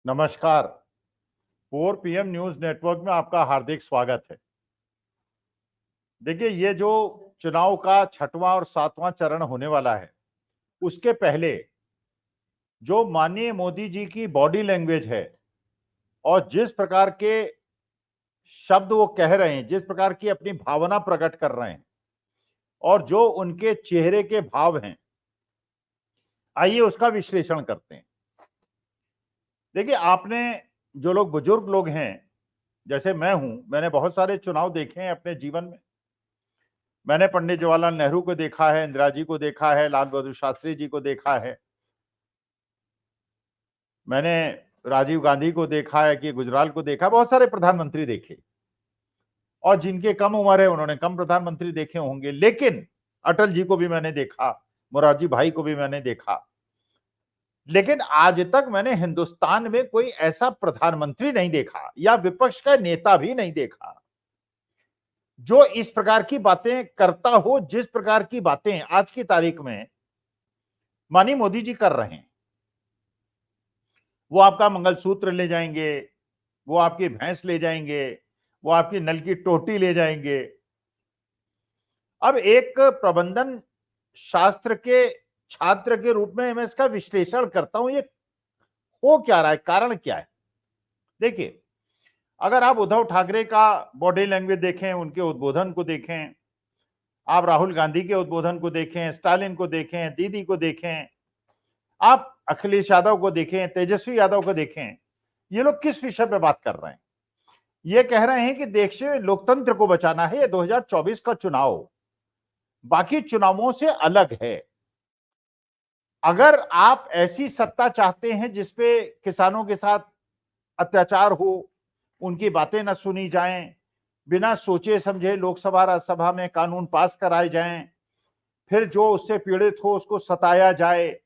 नमस्कार। 4 PM news network में आपका हार्दिक स्वागत है। देखिए, ये जो चुनाव का 6वां और 7वां चरण होने वाला है, उसके पहले जो माननीय मोदी जी की बॉडी लैंग्वेज है और जिस प्रकार के शब्द वो कह रहे हैं, जिस प्रकार की अपनी भावना प्रकट कर रहे हैं और जो उनके चेहरे के भाव हैं, आइए उसका विश्लेषण करते हैं। देखिए, आपने जो लोग बुजुर्ग लोग हैं, जैसे मैं हूं, मैंने बहुत सारे चुनाव देखे हैं अपने जीवन में। मैंने पंडित जवाहरलाल नेहरू को देखा है, इंदिरा जी को देखा है, लाल बहादुर शास्त्री जी को देखा है। मैंने राजीव गांधी को देखा है कि गुजराल को देखा, बहुत सारे प्रधानमंत्री देखे और जिनके कम उम्र है उन्होंने कम प्रधानमंत्री देखे होंगे, लेकिन अटल जी को भी मैंने देखा, मोरारजी भाई को भी मैंने देखा। लेकिन आज तक मैंने हिंदुस्तान में कोई ऐसा प्रधानमंत्री नहीं देखा या विपक्ष का नेता भी नहीं देखा जो इस प्रकार की बातें करता हो, जिस प्रकार की बातें आज की तारीख में माननीय मोदी जी कर रहे हैं। वो आपका मंगलसूत्र ले जाएंगे, वो आपकी भैंस ले जाएंगे, वो आपकी नल की टोटी ले जाएंगे। अब एक प्रबंधन शास्त्र के छात्र के रूप में मैं इसका विश्लेषण करता हूं, ये हो क्या रहा है, कारण क्या है। देखिए, अगर आप उद्धव ठाकरे का बॉडी लैंग्वेज देखें, उनके उद्बोधन को देखें, आप राहुल गांधी के उद्बोधन को देखें, स्टालिन को देखें, दीदी को देखें, आप अखिलेश यादव को देखें, तेजस्वी यादव को देखें, ये लोग किस विषय पे बात कर रहे हैं। ये कह रहे हैं कि देश से लोकतंत्र को बचाना है। ये 2024 का चुनाव बाकी चुनावों से अलग है। अगर आप ऐसी सत्ता चाहते हैं जिसपे किसानों के साथ अत्याचार हो, उनकी बातें न सुनी जाएं, बिना सोचे समझे लोकसभा राज्यसभा में कानून पास कराए जाएं, फिर जो उससे पीड़ित हो उसको सताया जाए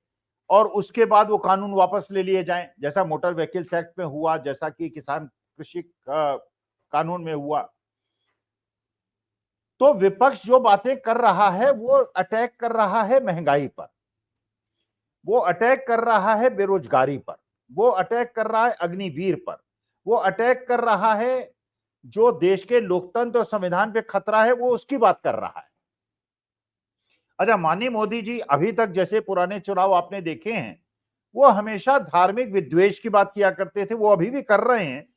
और उसके बाद वो कानून वापस ले लिए जाएं, जैसा मोटर व्हीकल्स एक्ट में हुआ, जैसा कि किसान कृषि कानून में हुआ, तो विपक्ष जो बातें कर रहा है वो अटैक कर रहा है महंगाई पर, वो अटैक कर रहा है बेरोजगारी पर, वो अटैक कर रहा है अग्निवीर पर, वो अटैक कर रहा है जो देश के लोकतंत्र और संविधान पे खतरा है, वो उसकी बात कर रहा है। अच्छा, माननीय मोदी जी अभी तक जैसे पुराने चुनाव आपने देखे हैं, वो हमेशा धार्मिक विद्वेष की बात किया करते थे, वो अभी भी कर रहे हैं।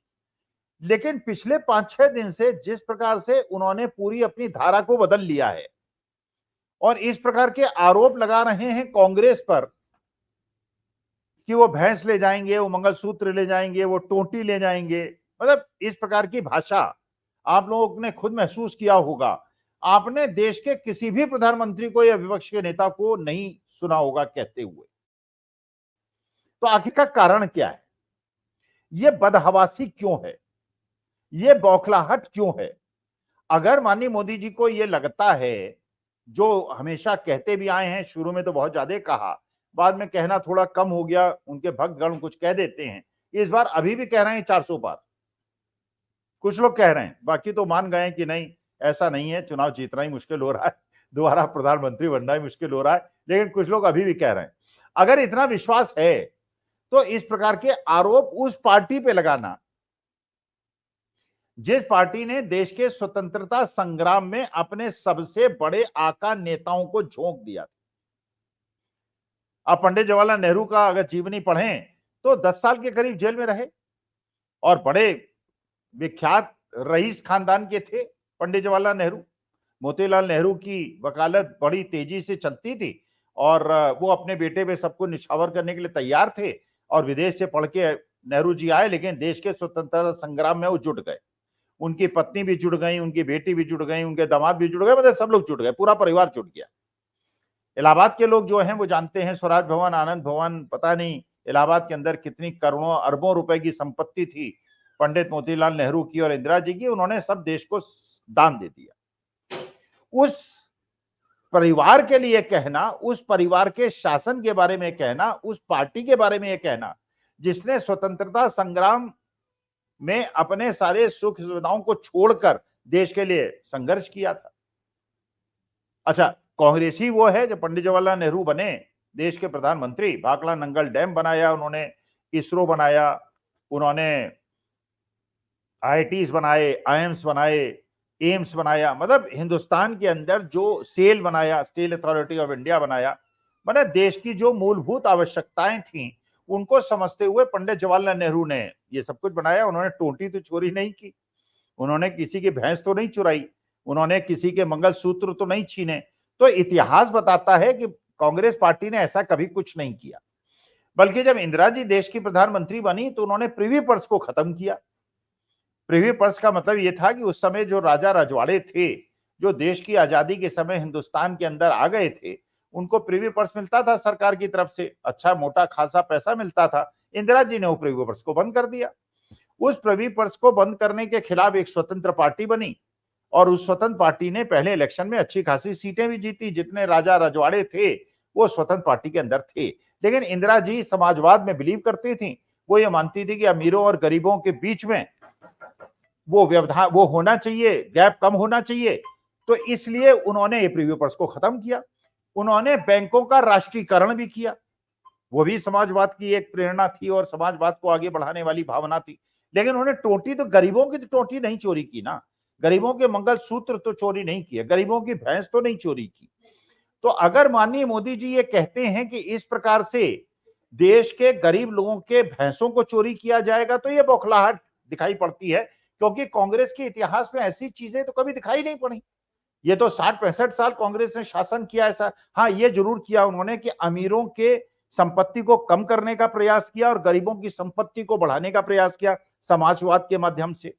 लेकिन पिछले 5-6 दिन से जिस प्रकार से उन्होंने पूरी अपनी धारा को बदल लिया है और इस प्रकार के आरोप लगा रहे हैं कांग्रेस पर कि वो भैंस ले जाएंगे, वो मंगलसूत्र ले जाएंगे, वो टोटी ले जाएंगे, मतलब इस प्रकार की भाषा आप लोगों ने खुद महसूस किया होगा। आपने देश के किसी भी प्रधानमंत्री को या विपक्ष के नेता को नहीं सुना होगा कहते हुए। तो आखिर का कारण क्या है, ये बदहवासी क्यों है, ये बौखलाहट क्यों है। अगर माननीय मोदी जी को ये लगता है, जो हमेशा कहते भी आए हैं, शुरू में तो बहुत ज्यादा कहा, बाद में कहना थोड़ा कम हो गया, उनके भक्तगण कुछ कह देते हैं, इस बार अभी भी कह रहे हैं 400 पार, कुछ लोग कह रहे हैं, बाकी तो मान गए कि नहीं ऐसा नहीं है, चुनाव जीतना ही मुश्किल हो रहा है, दोबारा प्रधानमंत्री बनना ही मुश्किल हो रहा है, लेकिन कुछ लोग अभी भी कह रहे हैं। अगर इतना विश्वास है तो इस प्रकार के आरोप उस पार्टी पे लगाना जिस पार्टी ने देश के स्वतंत्रता संग्राम में अपने सबसे बड़े आका नेताओं को झोंक दिया था। आप पंडित जवाहरलाल नेहरू का अगर जीवनी पढ़ें तो 10 साल के करीब जेल में रहे और बड़े विख्यात रईस खानदान के थे पंडित जवाहरलाल नेहरू। मोतीलाल नेहरू की वकालत बड़ी तेजी से चलती थी और वो अपने बेटे पे सबको निछावर करने के लिए तैयार थे और विदेश से पढ़ के नेहरू जी आए, लेकिन देश के स्वतंत्रता संग्राम में वो जुट गए। उनकी पत्नी भी जुड़ गई, उनकी बेटी भी जुड़ गई, उनके दामाद भी जुड़ गए, मतलब सब लोग जुड़ गए, पूरा परिवार जुट गया। इलाहाबाद के लोग जो हैं वो जानते हैं, स्वराज भवन, आनंद भवन, पता नहीं इलाहाबाद के अंदर कितनी करोड़ों अरबों रुपए की संपत्ति थी पंडित मोतीलाल नेहरू की और इंदिरा जी की, उन्होंने सब देश को दान दे दिया। उस परिवार के लिए कहना, उस परिवार के शासन के बारे में कहना, उस पार्टी के बारे में कहना जिसने स्वतंत्रता संग्राम में अपने सारे सुख सुविधाओं को छोड़कर देश के लिए संघर्ष किया था। अच्छा, कांग्रेस ही वो है जो पंडित जवाहरलाल नेहरू बने देश के प्रधानमंत्री, भाखड़ा नंगल डैम बनाया उन्होंने, इसरो बनाया, उन्होंने आईआईटीज बनाए, आईएम्स बनाए, एम्स बनाया, मतलब हिंदुस्तान के अंदर जो सेल बनाया, स्टील अथॉरिटी ऑफ इंडिया बनाया, मतलब देश की जो मूलभूत आवश्यकताएं थी उनको समझते हुए पंडित जवाहरलाल नेहरू ने ये सब कुछ बनाया। उन्होंने टोटी तो चोरी नहीं की, उन्होंने किसी की भैंस तो नहीं चुराई, उन्होंने किसी के मंगलसूत्र तो नहीं छीने। तो इतिहास बताता है कि कांग्रेस पार्टी ने ऐसा कभी कुछ नहीं किया, बल्कि जब इंदिरा जी देश की प्रधानमंत्री बनी तो उन्होंने प्रिवी पर्स को खत्म किया। प्रिवी पर्स का मतलब यह था कि उस समय जो राजा रजवाड़े थे, जो देश की आजादी के समय हिंदुस्तान के अंदर आ गए थे, उनको प्रिवी पर्स मिलता था सरकार की तरफ से, अच्छा मोटा खासा पैसा मिलता था। इंदिरा जी ने वो प्रिवी पर्स को बंद कर दिया। उस प्रिवी पर्स को बंद करने के खिलाफ एक स्वतंत्र पार्टी बनी और उस स्वतंत्र पार्टी ने पहले इलेक्शन में अच्छी खासी सीटें भी जीती। जितने राजा रजवाड़े थे वो स्वतंत्र पार्टी के अंदर थे। लेकिन इंदिरा जी समाजवाद में बिलीव करती थी। वो ये मानती थी कि अमीरों और गरीबों के बीच में वो व्यवधान वो होना चाहिए, गैप कम होना चाहिए। तो इसलिए उन्होंने ये प्रीव्यू पर्स को खत्म किया। उन्होंने बैंकों का राष्ट्रीयकरण भी किया। वो भी समाजवाद की एक प्रेरणा थी और समाजवाद को आगे बढ़ाने वाली भावना थी। लेकिन उन्होंने टोटी तो गरीबों की तो टोटी नहीं चोरी की ना, गरीबों के मंगलसूत्र तो चोरी नहीं किए, गरीबों की भैंस तो नहीं चोरी की। तो अगर माननीय मोदी जी ये कहते हैं कि इस प्रकार से देश के गरीब लोगों के भैंसों को चोरी किया जाएगा तो ये बौखलाहट दिखाई पड़ती है, क्योंकि कांग्रेस के इतिहास में ऐसी चीजें तो कभी दिखाई नहीं पड़ी। ये तो 60-65 साल कांग्रेस ने शासन किया ऐसा। हाँ, ये जरूर किया उन्होंने कि अमीरों के संपत्ति को कम करने का प्रयास किया और गरीबों की संपत्ति को बढ़ाने का प्रयास किया समाजवाद के माध्यम से।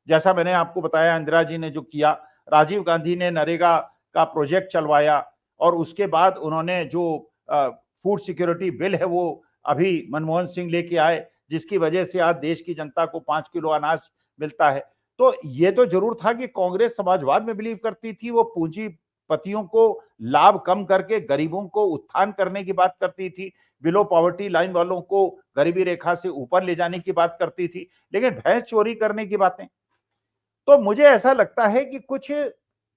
जैसा मैंने आपको बताया इंदिरा जी ने जो किया, राजीव गांधी ने नरेगा का प्रोजेक्ट चलवाया और उसके बाद उन्होंने जो फूड सिक्योरिटी बिल है वो अभी मनमोहन सिंह लेके आए, जिसकी वजह से आज देश की जनता को 5 किलो अनाज मिलता है। तो ये तो जरूर था कि कांग्रेस समाजवाद में बिलीव करती थी, वो पूंजीपतियों को लाभ कम करके गरीबों को उत्थान करने की बात करती थी, बिलो पॉवर्टी लाइन वालों को गरीबी रेखा से ऊपर ले जाने की बात करती थी। लेकिन भैंस चोरी करने की बातें, तो मुझे ऐसा लगता है कि कुछ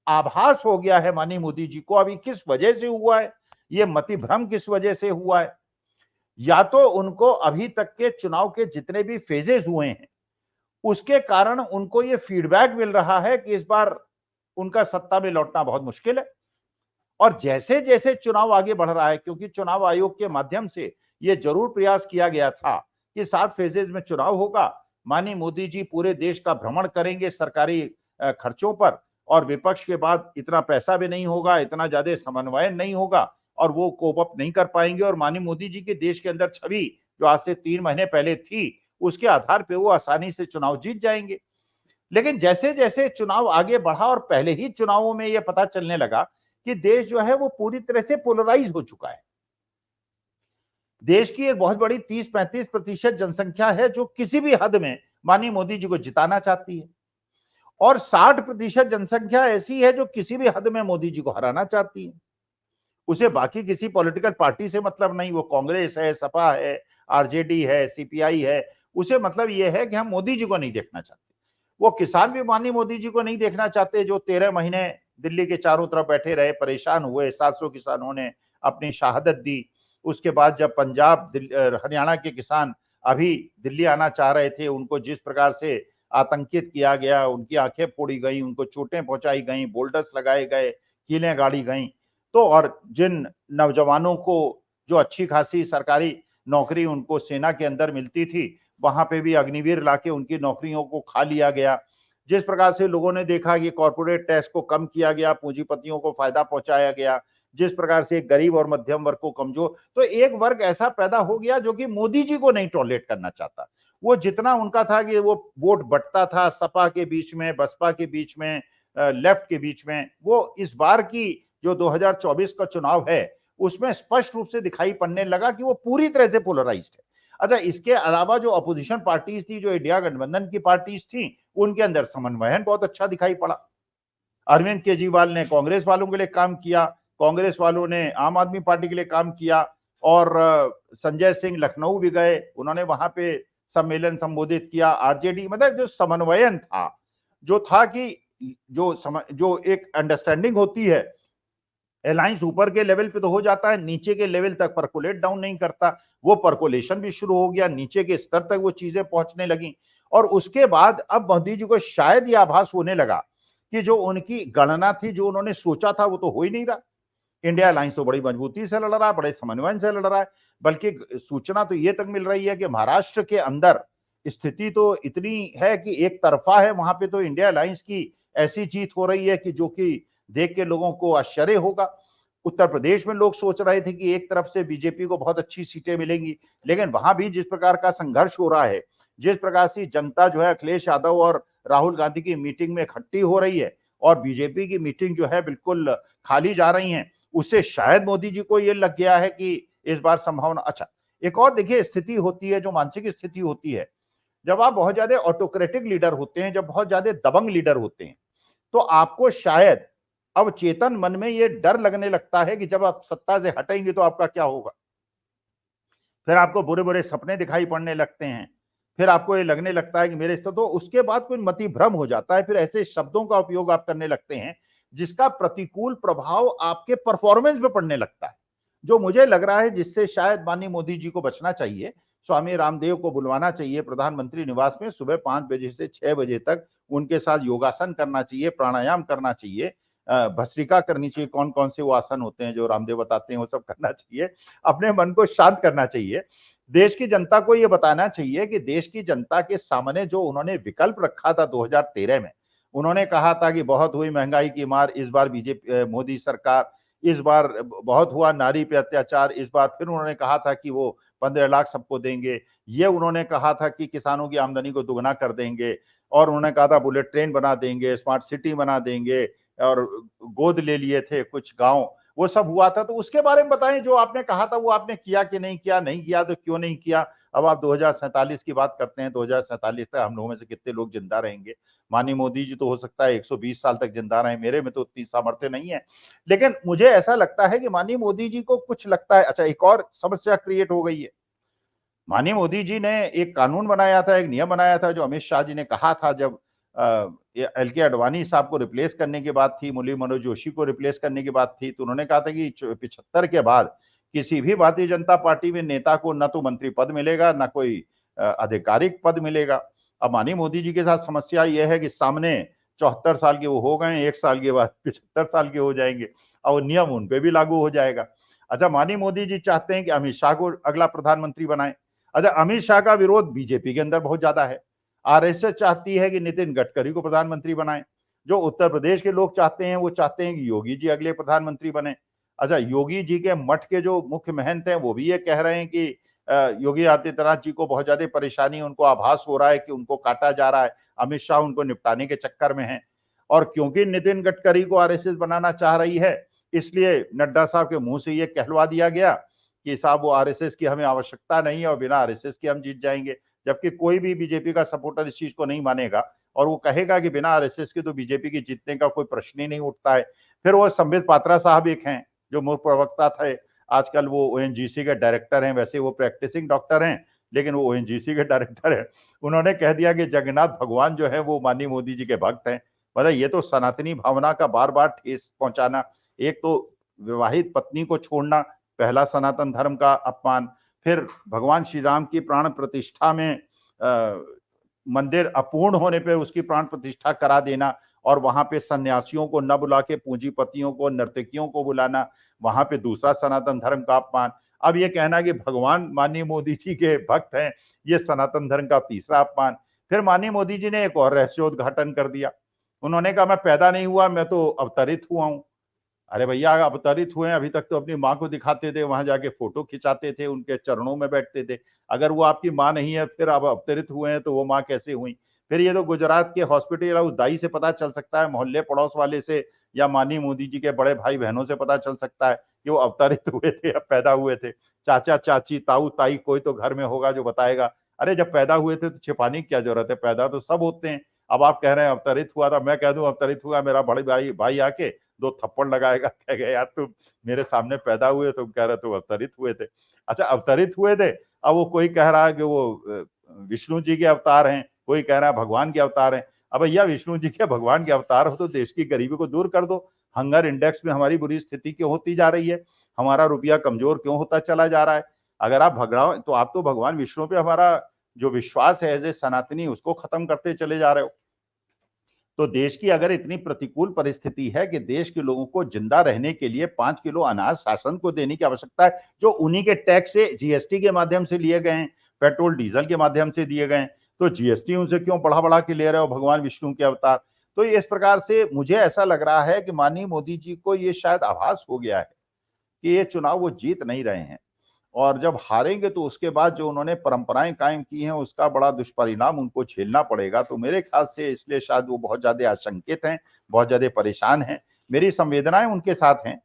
आभास हो गया है माननीय मोदी जी को। अभी किस वजह से हुआ है, ये मतिभ्रम किस वजह से हुआ है, या तो उनको अभी तक के चुनाव के जितने भी फेजेस हुए हैं उसके कारण उनको ये फीडबैक मिल रहा है कि इस बार उनका सत्ता में लौटना बहुत मुश्किल है। और जैसे जैसे चुनाव आगे बढ़ रहा है, क्योंकि चुनाव आयोग के माध्यम से यह जरूर प्रयास किया गया था कि 7 फेजेज में चुनाव होगा, माननीय मोदी जी पूरे देश का भ्रमण करेंगे सरकारी खर्चों पर, और विपक्ष के बाद इतना पैसा भी नहीं होगा, इतना ज्यादा समन्वय नहीं होगा और वो कोप अप नहीं कर पाएंगे। और माननीय मोदी जी की देश के अंदर छवि जो आज से 3 महीने पहले थी, उसके आधार पर वो आसानी से चुनाव जीत जाएंगे। लेकिन जैसे जैसे चुनाव आगे बढ़ा और पहले ही चुनावों में यह पता चलने लगा कि देश जो है वो पूरी तरह से पोलराइज हो चुका है। देश की एक बहुत बड़ी 30-35% जनसंख्या है जो किसी भी हद में माननीय मोदी जी को जिताना चाहती है, और 60% जनसंख्या ऐसी है जो किसी भी हद में मोदी जी को हराना चाहती है। उसे बाकी किसी पॉलिटिकल पार्टी से मतलब नहीं, वो कांग्रेस है, सपा है, आरजेडी है, सीपीआई है, उसे मतलब यह है कि हम मोदी जी को नहीं देखना चाहते। वो किसान भी माननीय मोदी जी को नहीं देखना चाहते जो 13 महीने दिल्ली के चारों तरफ बैठे रहे, परेशान हुए। 700 किसानों ने अपनी शहादत दी। उसके बाद जब पंजाब हरियाणा के किसान अभी दिल्ली आना चाह रहे थे, उनको जिस प्रकार से आतंकित किया गया, उनकी आंखें फोड़ी गई, उनको चोटें पहुंचाई गई, बोल्डर्स लगाए गए, कीलें गाड़ी गई। तो और जिन नौजवानों को जो अच्छी खासी सरकारी नौकरी उनको सेना के अंदर मिलती थी, वहां पे भी अग्निवीर लाके उनकी नौकरियों को खा लिया गया। जिस प्रकार से लोगों ने देखा कि कॉर्पोरेट टैक्स को कम किया गया, पूंजीपतियों को फायदा पहुंचाया गया, जिस प्रकार से गरीब और मध्यम वर्ग को कमजोर, तो एक वर्ग ऐसा पैदा हो गया जो कि मोदी जी को नहीं टॉलरेट करना चाहता। वो जितना उनका था कि वो वोट बंटता था सपा के बीच में, बसपा के बीच में, लेफ्ट के बीच में, वो इस बार की जो 2024 का चुनाव है उसमें स्पष्ट रूप से दिखाई पड़ने लगा कि वो पूरी तरह से पोलराइज्ड है। अच्छा, इसके अलावा जो अपोजिशन पार्टीज थी, जो इंडिया गठबंधन की पार्टीज थी, उनके अंदर समन्वयन बहुत अच्छा दिखाई पड़ा। अरविंद केजरीवाल ने कांग्रेस वालों के लिए काम किया, कांग्रेस वालों ने आम आदमी पार्टी के लिए काम किया, और संजय सिंह लखनऊ भी गए, उन्होंने वहां पे सम्मेलन संबोधित किया। आरजेडी, मतलब जो समन्वयन था, जो था कि जो एक अंडरस्टैंडिंग होती है अलायंस ऊपर के लेवल पे तो हो जाता है, नीचे के लेवल तक परकोलेट डाउन नहीं करता। वो परकोलेशन भी शुरू हो गया, नीचे के स्तर तक वो चीजें पहुंचने लगी। और उसके बाद अब मोदी जी को शायद ये आभास होने लगा कि जो उनकी गणना थी, जो उन्होंने सोचा था, वो तो हो ही नहीं रहा। इंडिया अलायंस तो बड़ी मजबूती से लड़ रहा है, बड़े समन्वय से लड़ रहा है। बल्कि सूचना तो ये तक मिल रही है कि महाराष्ट्र के अंदर स्थिति तो इतनी है कि एक तरफा है, वहां पे तो इंडिया अलायंस की ऐसी जीत हो रही है कि जो कि देख के लोगों को आश्चर्य होगा। उत्तर प्रदेश में लोग सोच रहे थे कि एक तरफ से बीजेपी को बहुत अच्छी सीटें मिलेंगी, लेकिन वहां भी जिस प्रकार का संघर्ष हो रहा है, जिस प्रकार से जनता जो है अखिलेश यादव और राहुल गांधी की मीटिंग में इकट्ठी हो रही है और बीजेपी की मीटिंग जो है बिल्कुल खाली जा रही है, उससे शायद मोदी जी को ये लग गया है कि इस बार संभावना। अच्छा, एक और देखिए स्थिति होती है, जो मानसिक स्थिति होती है, जब आप बहुत ज्यादा ऑटोक्रेटिक लीडर होते हैं, जब बहुत ज्यादा दबंग लीडर होते हैं, तो आपको शायद अब चेतन मन में ये डर लगने लगता है कि जब आप सत्ता से हटेंगे तो आपका क्या होगा। फिर आपको बुरे बुरे सपने दिखाई पड़ने लगते हैं, फिर आपको ये लगने लगता है कि मेरे से तो, उसके बाद कोई मति भ्रम हो जाता है। फिर ऐसे शब्दों का उपयोग आप करने लगते हैं जिसका प्रतिकूल प्रभाव आपके परफॉर्मेंस पे पड़ने लगता है। जो मुझे लग रहा है जिससे शायद माननीय मोदी जी को बचना चाहिए, स्वामी रामदेव को बुलवाना चाहिए प्रधानमंत्री निवास में, सुबह 5 बजे से 6 बजे तक उनके साथ योगासन करना चाहिए, प्राणायाम करना चाहिए, भस्त्रिका करनी चाहिए। कौन कौन से वो आसन होते हैं जो रामदेव बताते हैं, वो सब करना चाहिए, अपने मन को शांत करना चाहिए। देश की जनता को ये बताना चाहिए कि देश की जनता के सामने जो उन्होंने विकल्प रखा था 2013 में, उन्होंने कहा था कि बहुत हुई महंगाई की मार, इस बार बीजेपी मोदी सरकार, इस बार बहुत हुआ नारी पे अत्याचार, इस बार फिर उन्होंने कहा था कि वो 15 लाख सबको देंगे, ये उन्होंने कहा था कि किसानों की आमदनी को दुगना कर देंगे, और उन्होंने कहा था बुलेट ट्रेन बना देंगे, स्मार्ट सिटी बना देंगे, और गोद ले लिए थे कुछ गांव, वो सब हुआ था। तो उसके बारे में बताएं, जो आपने कहा था वो आपने किया कि नहीं किया, नहीं किया तो क्यों नहीं किया। अब आप 2047 की बात करते हैं, 2047 तक हम लोगों में से कितने लोग जिंदा रहेंगे। माननीय मोदी जी तो हो सकता है 120 साल तक जिंदा रहे, मेरे में तो उतनी सामर्थ्य नहीं है। लेकिन मुझे ऐसा लगता है कि माननीय मोदी जी को कुछ लगता है। अच्छा, एक और समस्या क्रिएट हो गई है। माननीय मोदी जी ने एक कानून बनाया था, एक नियम बनाया था, जो अमित शाह जी ने कहा था जब एल के अडवाणी साहब को रिप्लेस करने की बात थी, मुरली मनोहर जोशी को रिप्लेस करने की बात थी, तो उन्होंने कहा था कि 75 के बाद किसी भी भारतीय जनता पार्टी में नेता को न तो मंत्री पद मिलेगा, न कोई आधिकारिक पद मिलेगा। अब माननीय मोदी जी के साथ समस्या यह है कि सामने 74 साल के वो हो गए, 1 साल के बाद 75 साल के हो जाएंगे, और नियम उन पे भी लागू हो जाएगा। अच्छा, माननीय मोदी जी चाहते हैं कि अमित शाह को अगला प्रधानमंत्री बनाए। अच्छा, अमित शाह का विरोध बीजेपी के अंदर बहुत ज्यादा है। आरएसएस चाहती है कि नितिन गडकरी को प्रधानमंत्री बनाए। जो उत्तर प्रदेश के लोग चाहते हैं, वो चाहते हैं कि योगी जी अगले प्रधानमंत्री बने। अच्छा, योगी जी के मठ के जो मुख्य महंत हैं, वो भी ये कह रहे हैं कि योगी आदित्यनाथ जी को बहुत ज्यादा परेशानी, उनको आभास हो रहा है कि उनको काटा जा रहा है, अमित शाह उनको निपटाने के चक्कर में है। और क्योंकि नितिन गडकरी को आरएसएस बनाना चाह रही है, इसलिए नड्डा साहब के मुंह से ये कहलवा दिया गया कि साहब वो आरएसएस की हमें आवश्यकता नहीं है और बिना आरएसएस के हम जीत जाएंगे। जबकि कोई भी बीजेपी का सपोर्टर इस चीज को नहीं मानेगा और वो कहेगा कि बिना आरएसएस के तो बीजेपी की जीतने का कोई प्रश्न ही नहीं उठता है। फिर वो संबित पात्रा साहब एक हैं जो मुख्य प्रवक्ता थे, आजकल वो ओएनजीसी के डायरेक्टर हैं। वैसे वो प्रैक्टिसिंग डॉक्टर हैं, लेकिन वो ओएनजीसी के डायरेक्टर हैं। उन्होंने कह दिया कि जगन्नाथ भगवान जो है वो माननीय मोदी जी के भक्त हैं। मतलब ये तो सनातनी भावना का बार बार ठेस पहुंचाना। एक तो विवाहित पत्नी को छोड़ना, पहला सनातन धर्म का अपमान। फिर भगवान श्री राम की प्राण प्रतिष्ठा में मंदिर अपूर्ण होने पर उसकी प्राण प्रतिष्ठा करा देना, और वहां पे सन्यासियों को न बुला के पूंजीपतियों को, नर्तकियों को बुलाना, वहां पे दूसरा सनातन धर्म का अपमान। अब ये कहना कि भगवान माननीय मोदी जी के भक्त हैं, ये सनातन धर्म का तीसरा अपमान। फिर माननीय मोदी जी ने एक और रहस्योद्घाटन कर दिया। उन्होंने कहा मैं पैदा नहीं हुआ, मैं तो अवतरित हुआ हूं। अरे भैया, अवतरित हुए, अभी तक तो अपनी माँ को दिखाते थे, वहां जाके फोटो खिंचाते थे, उनके चरणों में बैठते थे। अगर वो आपकी माँ नहीं है, फिर आप अवतरित हुए हैं तो वो माँ कैसे हुई। फिर ये तो गुजरात के हॉस्पिटल या उस दाई से पता चल सकता है, मोहल्ले पड़ोस वाले से, या माननीय मोदी जी के बड़े भाई बहनों से पता चल सकता है कि वो अवतरित हुए थे या पैदा हुए थे। चाचा चाची ताऊ ताई कोई तो घर में होगा जो बताएगा। अरे जब पैदा हुए थे तो छिपाने की क्या जरूरत है, पैदा तो सब होते हैं। अब आप कह रहे हैं अवतरित हुआ था, मैं कह दूं अवतरित हुआ, मेरा बड़े भाई भाई आके 2 थप्पड़ लगाएगा, कहेगा यार तुम मेरे सामने पैदा हुए, तुम कह रहे तुम अवतरित हुए थे। अच्छा, अवतरित हुए थे। अब वो कोई कह रहा है कि वो विष्णु जी के अवतार हैं, कोई कह रहा है भगवान के अवतार हैं। अब भैया, विष्णु जी के भगवान के अवतार हो तो देश की गरीबी को दूर कर दो। हंगर इंडेक्स में हमारी बुरी स्थिति क्यों होती जा रही है, हमारा रुपया कमजोर क्यों होता चला जा रहा है। अगर आप भगवान, तो आप तो भगवान विष्णु पे हमारा जो विश्वास है एज ए सनातनी, उसको खत्म करते चले जा रहे हो। तो देश की अगर इतनी प्रतिकूल परिस्थिति है कि देश के लोगों को जिंदा रहने के लिए 5 किलो अनाज शासन को देने की आवश्यकता है, जो उन्हीं के टैक्स से, जीएसटी के माध्यम से लिए गए हैं, पेट्रोल डीजल के माध्यम से दिए गए, तो जीएसटी उनसे क्यों बढ़ा बढ़ा के ले रहे हो भगवान विष्णु के अवतार। तो इस प्रकार से मुझे ऐसा लग रहा है कि माननीय मोदी जी को ये शायद आभास हो गया है कि ये चुनाव वो जीत नहीं रहे हैं, और जब हारेंगे तो उसके बाद जो उन्होंने परंपराएं कायम की हैं उसका बड़ा दुष्परिणाम उनको झेलना पड़ेगा। तो मेरे ख्याल से इसलिए शायद वो बहुत ज्यादा आशंकित हैं, बहुत ज्यादा परेशान हैं। मेरी संवेदनाएं उनके साथ हैं,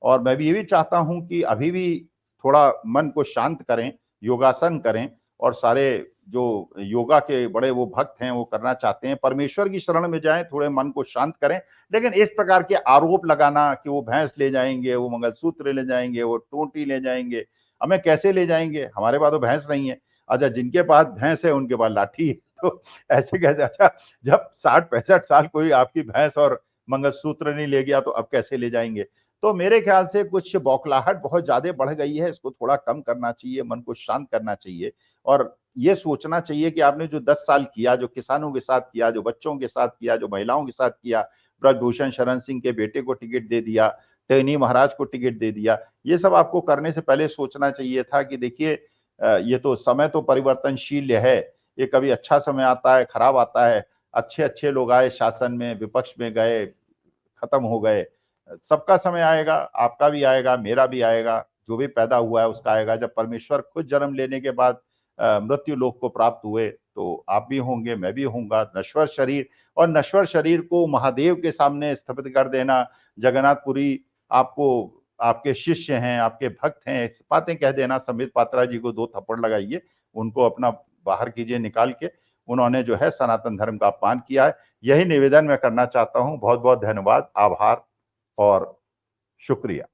और मैं भी ये भी चाहता हूं कि अभी भी थोड़ा मन को शांत करें, योगासन करें, और सारे जो योगा के बड़े वो भक्त हैं वो करना चाहते हैं, परमेश्वर की शरण में जाएं, थोड़े मन को शांत करें। लेकिन इस प्रकार के आरोप लगाना कि वो भैंस ले जाएंगे, वो मंगलसूत्र ले जाएंगे, वो टोटी ले जाएंगे, हमें कैसे ले जाएंगे, हमारे पास तो भैंस नहीं है। अच्छा, जिनके पास भैंस है उनके पास लाठी है, तो ऐसे कैसे। अच्छा, जब 60-65 साल कोई आपकी भैंस और मंगलसूत्र नहीं ले गया तो अब कैसे ले जाएंगे। तो मेरे ख्याल से कुछ बौखलाहट बहुत ज्यादा बढ़ गई है, इसको थोड़ा कम करना चाहिए, मन को शांत करना चाहिए, और ये सोचना चाहिए कि आपने जो 10 साल किया, जो किसानों के साथ किया, जो बच्चों के साथ किया, जो महिलाओं के साथ किया, ब्रजभूषण शरण सिंह के बेटे को टिकट दे दिया, टैनी महाराज को टिकट दे दिया, ये सब आपको करने से पहले सोचना चाहिए था कि देखिए ये तो समय तो परिवर्तनशील है, ये कभी अच्छा समय आता है, खराब आता है, अच्छे अच्छे लोग आए शासन में, विपक्ष में गए, खत्म हो गए। सबका समय आएगा, आपका भी आएगा, मेरा भी आएगा, जो भी पैदा हुआ है उसका आएगा। जब परमेश्वर खुद जन्म लेने के बाद मृत्यु लोक को प्राप्त हुए तो आप भी होंगे, मैं भी होऊंगा। नश्वर शरीर, और नश्वर शरीर को महादेव के सामने स्थापित कर देना, जगन्नाथपुरी आपको, आपके शिष्य हैं, आपके भक्त हैं, बातें कह देना, संबित पात्रा जी को 2 थप्पड़ लगाइए, उनको अपना बाहर कीजिए निकाल के। उन्होंने जो है सनातन धर्म का अपमान किया है। यही निवेदन मैं करना चाहता हूं। बहुत बहुत धन्यवाद, आभार और शुक्रिया।